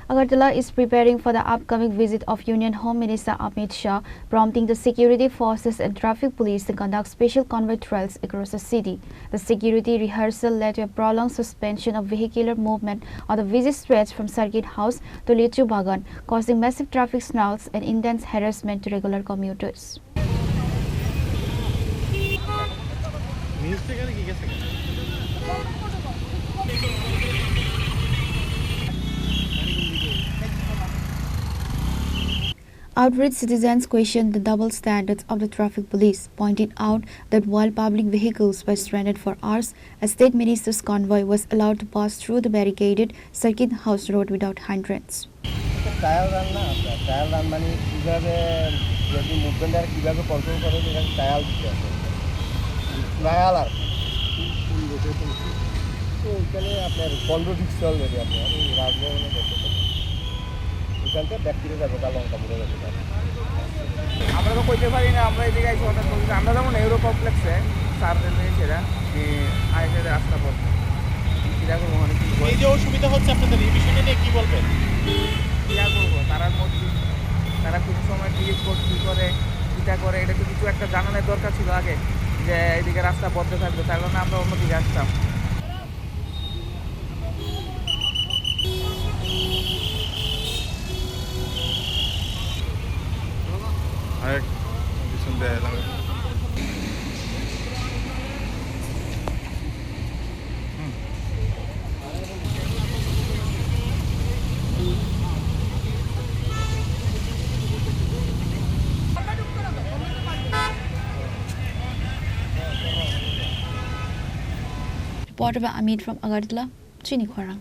Agartala is preparing for the upcoming visit of Union Home Minister Amit Shah, prompting the security forces and traffic police to conduct special convoy trials across the city. The security rehearsal led to a prolonged suspension of vehicular movement on the busy stretch from Circuit House to Lichubagan, causing massive traffic snarls and intense harassment to regular commuters. Outraged citizens questioned the double standards of the traffic police, pointing out that while public vehicles were stranded for hours, a state minister's convoy was allowed to pass through the barricaded Circuit House Road without hindrance. আমরা তো কইতে পারি না আমরা এই জায়গায় হঠাৎ বলছি আমরা যেমন ইউরো কমপ্লেক্সে সার্ভে নিয়েছিরা যে আইনের রাস্তা পথ এরকম অনেক এই যে অসুবিধা হচ্ছে আপনাদের এই বিষয়টা নিয়ে কী বলবেন? কী করবো তারার মধ্যে তারা কোনো সময় ক্রিয়েট কী করে কীটা করে এটা তো কিছু একটা জানানোর দরকার ছিল আগে যে এইদিকে রাস্তা বন্ধ থাকবে তার কারণে আমরা অন্যদিকে আসতাম। আরেক পিছন দিয়ে এলাম Reported by Amit from Agartala, Chini, Khorang.